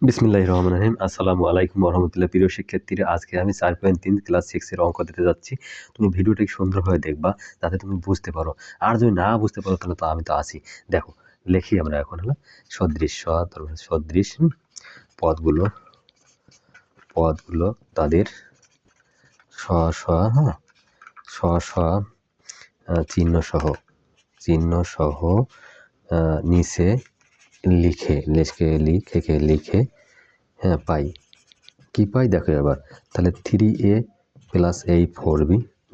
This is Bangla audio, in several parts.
বিসমিল্লাহির রহমানির রহিম। আসসালামু আলাইকুম ওয়া রাহমাতুল্লাহ। প্রিয় শিক্ষার্থীরা, আজকে আমি 4.3 ক্লাস 6 এর অঙ্ক দিতে যাচ্ছি। তুমি ভিডিওটি সুন্দরভাবে দেখবা যাতে তুমি বুঝতে পারো। আর যদি না বুঝতে পারো তাহলে তো আমি তো আছি। দেখো, লিখি আমরা এখন হলো সদৃশ, সদৃশ পদগুলো তাদের স্ব চিহ্ন সহ নিচে লিখে পাই। কি পাই দেখো এবার। তাহলে 3a প্লাস এই 4b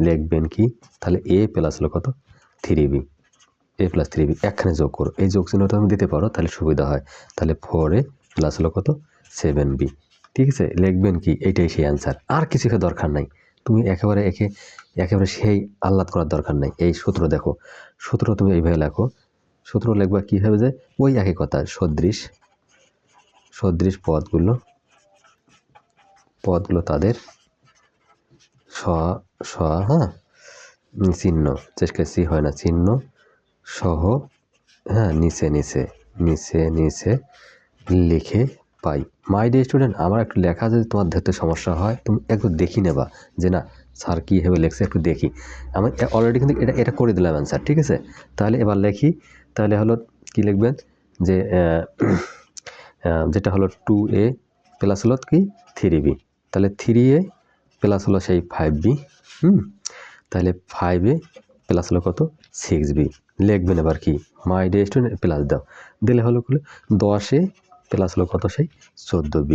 লিখবেন কি? তাহলে a প্লাস হলো কত? 3b, a প্লাস 3b এখানে যোগ করো। এই যোগ চিহ্নটা তুমি দিতে পারো তাহলে সুবিধা হয়। তাহলে 4a প্লাস হলো কত? 7b। ঠিক আছে, লিখবেন কি? এইটাই সেই অ্যান্সার, আর কিছু দরকার নাই। তুমি একেবারে সেই আহ্লাদ করার দরকার নাই। এই সূত্র দেখো, সূত্র তুমি এইভাবে লেখো। সূত্র লিখবা কি হবে? যে ওই একই কথা, সদৃশ পদগুলো তাদের চিহ্ন, চেষ্টা সি হয় না, চিহ্ন সহ নিচে লিখে পাই। মাই ডিয়ার স্টুডেন্ট, আমার একটু লেখা যদি তোমার ধরতে সমস্যা হয় তুমি একটু দেখি নেবা যে না স্যার কীভাবে লেখছে, একটু দেখি। আমি অলরেডি কিন্তু এটা করে দিলাম অ্যান্সার। ঠিক আছে, তাহলে এবার লেখি। তাহলে হলো কি লিখবেন? যে যেটা হলো 2a প্লাস হলো কি 3b। তাহলে 3a প্লাস হলো সেই 5b। তাহলে 5a প্লাস হলো কত? 6b। লিখবেন এবার কি? মাই ডিয়ার স্টুডেন্ট প্লাস দাও, দিলে হলো 10a প্লাস হলো কত? সেই 14b।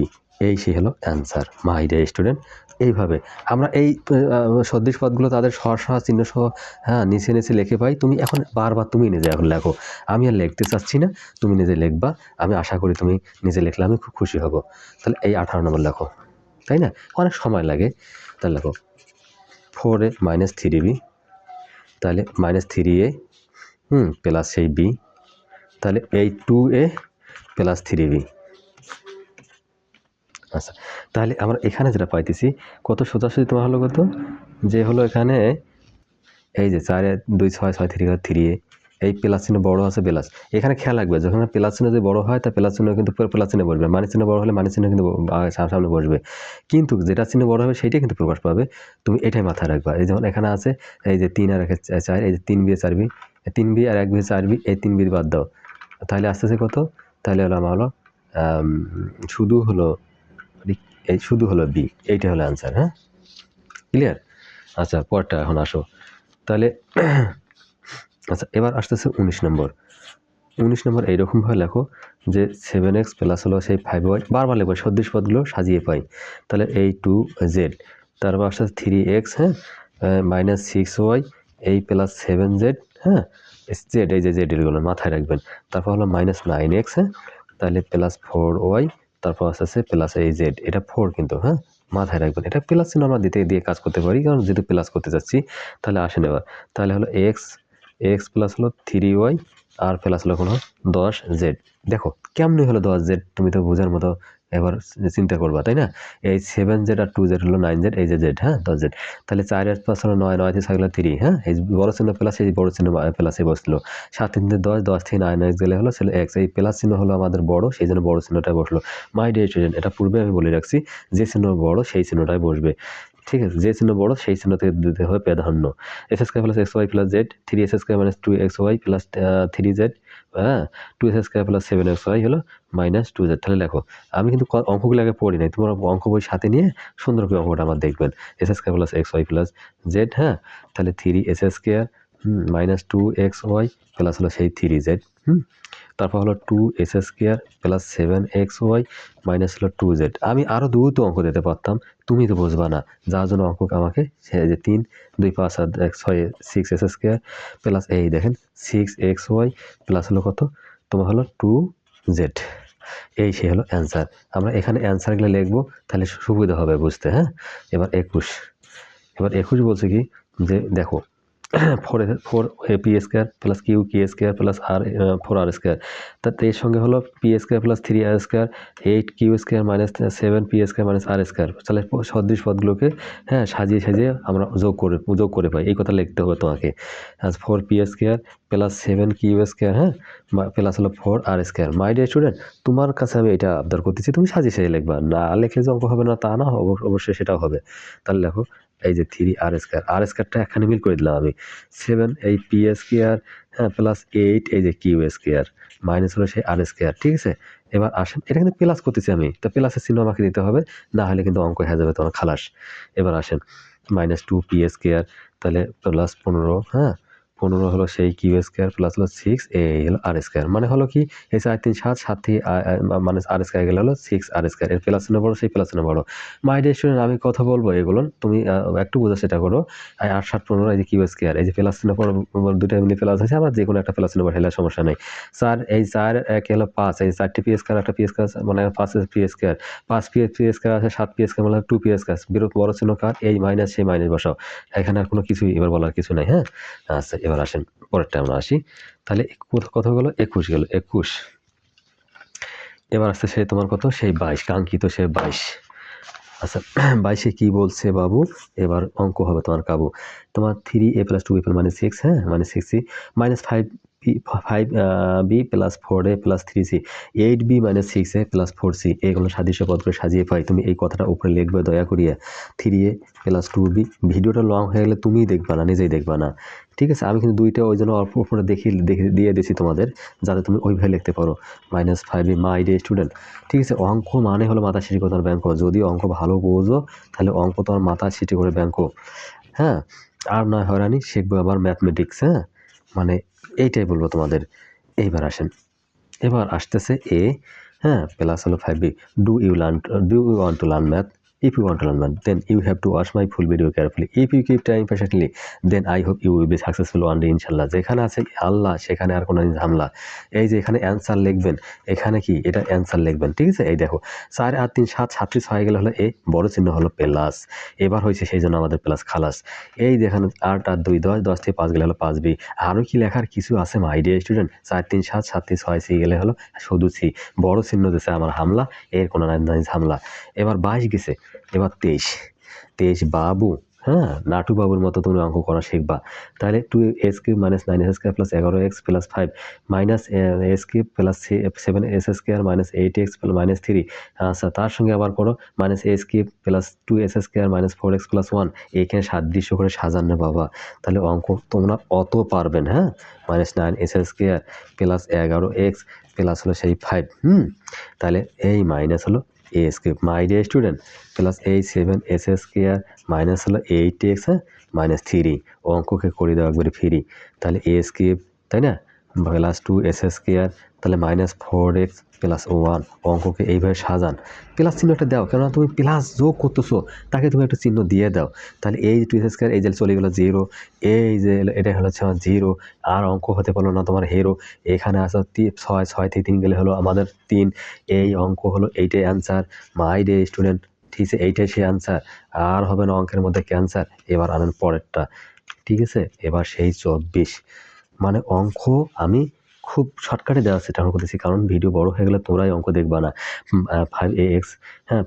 এই সেই হলো অ্যান্সার মাই ডিয়ার স্টুডেন্ট। এইভাবে আমরা এই সদৃশ পদগুলো তাদের চিহ্ন সহ নিচে লিখে পাই। তুমি এখন বারবার তুমি নিজে এখন লেখো, আমি আর লিখতে চাচ্ছি না, তুমি নিজে লিখবা। আমি আশা করি তুমি নিজে লিখলে আমি খুব খুশি হব। তাহলে এই 18 নম্বর লেখো, তাই না? অনেক সময় লাগে। তাহলে লেখো 4a মাইনাস 3b, তাহলে মাইনাস 3a প্লাস সেই b, তাহলে এই 2a প্লাস 3b। আচ্ছা, তাহলে আমরা এখানে যেটা পাইতেছি কত সোজাসুজি তোমার হলো কত? যে হলো এখানে এই যে 4 2 6 6 3 3a, এই প্লাস চিহ্ন বড় আছে প্লাস। এখানে খেয়াল রাখবে, যখন প্লাস চিহ্ন যদি বড় হয় তা প্লাস চিহ্ন কিন্তু প্লাস চিহ্ন বসবে, মাইনাস চিহ্ন বড় হলে মাইনাস চিহ্ন কিন্তু সামনে বসবে। কিন্তু যেটা চিহ্ন বড় হবে সেইটাই কিন্তু প্রকাশ পাবে। তুমি এটাই মাথায় রাখবা। এই যেমন এখানে আছে এই যে 3 আর 4, এই যে 3b 4b, 3b আর 1b 4b, এই 3b বাদ দাও, তাহলে আসতেছে কত? তাহলে হলো আমার হলো শুধু হলো বি। এইটা হলো অ্যান্সার। হ্যাঁ, ক্লিয়ার? আচ্ছা, পরটা এখন আসো। তাহলে আচ্ছা, এবার আসতেছে 19 নম্বর। 19 নম্বর এইরকমভাবে লেখো যে 7x প্লাস হলো সেই 5y, বারবার লিখবো, সদৃশ পদগুলো সাজিয়ে পাই। তাহলে এই 2z, তারপর আসতেছে 3x, মাইনাস 6y, এই প্লাস 7z, জেড, এই যে জেড এগুলো মাথায় রাখবেন। তারপর হলো মাইনাস 9x, তাহলে প্লাস 4y, তারপর আসতেছে প্লাস এই জেড, এটা 4 কিন্তু, মাথায় রাখবেন। এটা প্লাস চিহ্ন আমরা দিয়ে কাজ করতে পারি, কারণ যেহেতু প্লাস করতে যাচ্ছি। তাহলে আসেন এবার, তাহলে হলো x প্লাস হলো 3y আর প্লাস হলো কোনো 10z। দেখো কেমনি হলো 10z, তুমি তো বোঝার মতো এবার চিন্তা করবা, তাই না? এই 7z আর 2z হলো 9z, এই যে z, 10z। তাহলে 4 এর প্লাস হলো 9, 9 থেকে 6 হলো 3, এই বড় চিহ্ন প্লাস, এই বড় চিহ্ন প্লাসে বসলো। 7 থেকে 10, 10 থেকে 9 গেলে হলো x, এই প্লাস চিহ্ন হলো আমাদের বড়, সেই জন্য বড় চিহ্নটাই বসলো। মাই ডিয়ার স্টুডেন্ট, এটা পূর্বে আমি বলে রাখছি, যে চিহ্ন বড় সেই চিহ্নটাই বসবে। ঠিক আছে, যে চিহ্ন বড় সেই চিহ্ন থেকে দিতে হবে প্রাধান্য। X square plus x y plus z, 3x square minus 2xy plus 3z, 2x square plus 7xy হলো মাইনাস 2z। তাহলে দেখো, আমি কিন্তু অঙ্কগুলো আগে পড়ি নাই, তোমার অঙ্ক বই সাথে নিয়ে সুন্দর করে অঙ্কটা আমার দেখবেন। S square plus xy plus Z, তাহলে 3s square minus 2xy plus হলো সেই 3z, তারপর হলো 2s square plus 7xy minus হলো 2z। আমি আরও দ্রুত অঙ্ক দিতে পারতাম, তুমি তো বুঝবা না, যার জন্য অঙ্ক আমাকে যে 3 2 5 আর 6 6s স্কয়ার প্লাস এই দেখেন 6xy প্লাস হলো কত? তোমার হলো 2z। এই সে হলো অ্যান্সার। আমরা এখানে অ্যান্সারগুলো লিখবো, তাহলে সুবিধা হবে বুঝতে। এবার 21 বলছে কি যে দেখো four P square plus Q কি স্কোয়ার প্লাস আর 4r স্কোয়ার, তাতে এর সঙ্গে হলো P square plus 3r square 8 Q square minus 7 P square minus R square. তাহলে সদৃশ পদগুলোকে সাজিয়ে আমরা যোগ করে পাই। এই কথা লিখতে হবে তোমাকে। 4 p square plus 7 q square plus হলো 4r square. My dear student, তোমার কাছে আমি এটা আবদার করতেছি, তুমি সাজিয়ে লিখবা, না লিখলে যে অঙ্ক হবে না তা না, অবশ্যই সেটাও হবে। তাহলে দেখো এই যে 3r স্কোয়ার, আর স্কোয়ারটা এখানে মিল করে দিলাম আমি। 7 এই পি স্কোয়ার প্লাস 8 এই যে কিউ স্কোয়ার মাইনাস হলো সেই আর স্কোয়ার। ঠিক আছে, এবার আসেন, এটা কিন্তু প্লাস করতেছি আমি, তো প্লাসের চিহ্ন আমাকে দিতে হবে, না হলে কিন্তু অঙ্ক হয়ে যাবে তোমার খালাস। এবার আসেন মাইনাস 2 পি স্কোয়ার, তাহলে প্লাস 15 15 হলো সেই কিউ স্কোয়ার প্লাস হলো 6 এই হলো আর স্কোয়ার। মানে হলো কি এই 4 3 7 7 থেকে মানে আর স্কোয়ার গেলে হলো 6 আর স্কোয়ার। এর প্লাস চিহ্ন বড়, সেই প্লাস চিহ্ন বড়। মাই ডিয়ার স্টুডেন্ট, আমি কথা বলবো এগুলো, তুমি একটু বোঝার চেষ্টা করো। 8 7 15 এই যে কিউ স্কোয়ার, এই যে প্লাস চিহ্ন দুটো এমনি প্লাস আছে, আবার যে কোনো একটা প্লাস চিহ্ন বসাইলে সমস্যা নেই। 4 এই 4 এক হলো 5, এই 4টি পি স্কোয়ার একটা পি স্কোয়ার মানে 5 পি স্কোয়ার, 5 পি স্কোয়ার আছে 7 পি স্কোয়ার মানে 2 পি স্কোয়ার। বিরোধ বড় চিহ্ন কার, এই মাইনাস সেই মাইনাস বসাও, এখানে আর কোনো কিছুই এবার বলার কিছু নাই। আচ্ছা এবার আসেন পরেরটা আমরা আসি। তাহলে কত গেল, 21 গেল, 21। এবার আসছে সে তোমার কত, সেই 22, কাঙ্ক্ষিত সে 22। আচ্ছা 22-এ কি বলছে বাবু, এবার অঙ্ক হবে তোমার কাবু। তোমার 3a প্লাস 2b মানে 6, মানে 6c minus 5b plus 4a plus 3c 8b minus 6a plus 4c। এইগুলো সাদৃশ্য পদ করে সাজিয়ে পাই। তুমি এই কথাটা উপরে লিখবে দয়া করিয়া, 3a প্লাস 2b। ভিডিওটা লং হয়ে গেলে তুমিই দেখবা না, নিজেই দেখবা না, ঠিক আছে। আমি কিন্তু দুইটা ওই জন্য অল্প উপরে দিয়ে দিয়েছি তোমাদের, যাতে তুমি ওইভাবে লিখতে পারো। Minus 5b my dear student. ঠিক আছে, অঙ্ক মানে হলো মাথা সিটি করে তোমার ব্যাংক। যদি অঙ্ক ভালো বোঝো তাহলে অঙ্ক তোমার মাথা সিটি করে ব্যাংক। আর নয় হয়রানি, শিখবো আবার ম্যাথমেটিক্স। মানে এইটাই বলবো তোমাদের। এইবার আসেন, এবার আসতেছে এ প্লাস হলো 5b। Do you want to learn math? If you want to learn math, then you have to watch my full video carefully. If you keep trying patiently, then I hope you will be successful one day, ইনশাল্লাহ। যেখানে আছে আল্লাহ সেখানে আর কোনো ঝামেলা। এই যে এখানে অ্যান্সার লিখবেন, এখানে কি এটা অ্যান্সার লিখবেন। ঠিক আছে, এই দেখো 4 8 3 7 7 6 গেলে হলো এ, বড় চিহ্ন হলো প্লাস, এবার হয়েছে সেই জন্য আমাদের প্লাস খালাস। এই দেখেন 8 8 2 10 10 থেকে 5 গেলে হলো 5b। আরও কি লেখার কিছু আছে মাই ডিয়ার স্টুডেন্ট? 4 3 7 7 থেকে 6 সি গেলে হলো শুধু সি, বড় চিহ্ন দিচ্ছে আমার হামলা, এর কোনো নাই ঝামলা। এবার 22 গেছে, এবার 23 বাবু। নাটু বাবুর মতো তুমি অঙ্ক করা শিখবা। তাহলে 2x³ minus 9s² plus 11x plus 5 minus s³ plus 7s² minus 8x minus 3। আচ্ছা তার সঙ্গে আবার করো minus s³ plus 2s² minus 4x plus 1। এইখানে সাদৃশ্য করে সাজান না বাবা, তাহলে অঙ্ক তোমরা অত পারবেন। Minus 9s² plus 11x plus হলো সেই 5। তাহলে এই মাইনাস হলো a³ my dear student plus এই 7s² মাইনাস হলো 8x মাইনাস 3। অঙ্ককে করে দেওয়া একবারে ফ্রি। তাহলে a³ তাই না, প্লাস 2s², তাহলে মাইনাস 4x প্লাস 1। অঙ্ককে এইভাবে সাজান, প্লাস চিহ্ন একটা দাও, কেননা তুমি প্লাস যোগ করতেছো, তাকে তুমি একটা চিহ্ন দিয়ে দাও। তাহলে এই 2s² এই যে চলে গেলো 0, এই যে এটা হলো 0, আর অঙ্ক হতে পারলো না তোমার হেরো। এখানে আসো 6 6 থেকে 3 গেলে হলো আমাদের 3। এই অঙ্ক হলো এইটাই অ্যান্সার মাই ডিয়ার স্টুডেন্ট। ঠিক আছে, এইটাই সেই অ্যান্সার, আর হবে না অঙ্কের মধ্যে ক্যান্সার। এবার আনেন পরেরটা। ঠিক আছে, এবার সেই 24। মানে অঙ্ক আমি খুব শর্টকাটে দেওয়ার চেষ্টা করতেছি, কারণ ভিডিও বড় হয়ে গেলে তোমরাই অঙ্ক দেখবা না। 5ax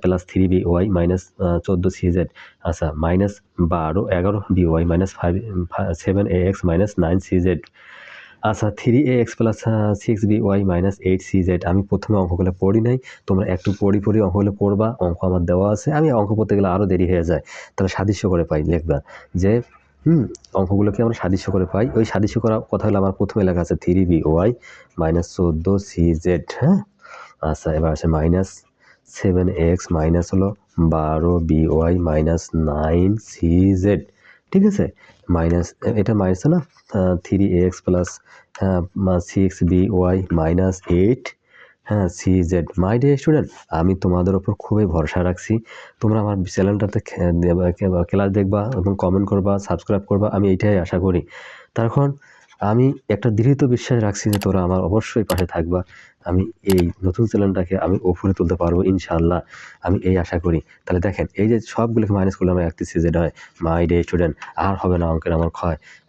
plus 3by minus 14cz। আচ্ছা minus 11by minus 7ax minus 9cz। আচ্ছা 3ax plus 6by minus 8cz। আমি প্রথমে অঙ্কগুলো পড়ি নাই, তোমরা একটু পড়ি অঙ্কগুলো পড়বা। অঙ্ক আমার দেওয়া আছে, আমি অঙ্ক পড়তে গেলে আরও দেরি হয়ে যায়, তাহলে সাদৃশ্য করে পাই লিখবা যে অঙ্কগুলোকে আমরা সাদৃশ্য করে পাই। ওই সাদৃশ্য করার কথা হলো আমার প্রথমে লেখা আছে 3by মাইনাস 14cz। আচ্ছা এবার আছে মাইনাস 7x মাইনাস হলো 12by মাইনাস 9cz। ঠিক আছে, মাইনাস এটা মাইনাস না 3ax plus 6by minus 8cz। My dear student, আমি তোমাদের ওপর খুবই ভরসা রাখছি। তোমরা আমার চ্যানেলটাতে ক্লাস দেখবা এবং কমেন্ট করবা, সাবস্ক্রাইব করবা, আমি এইটাই আশা করি। তখন আমি একটা দৃঢ় বিশ্বাস রাখছি যে তোরা আমার অবশ্যই পাশে থাকবা। আমি এই নতুন চ্যানেলটাকে আমি উপরে তুলতে পারবো ইনশাআল্লাহ, আমি এই আশা করি। তাহলে দেখেন এই যে সবগুলোকে মাইনাস করলে আমার 31cz হয়। মাই ডিয়ার স্টুডেন্ট, আর হবে না অঙ্কের আমার ক্ষয়।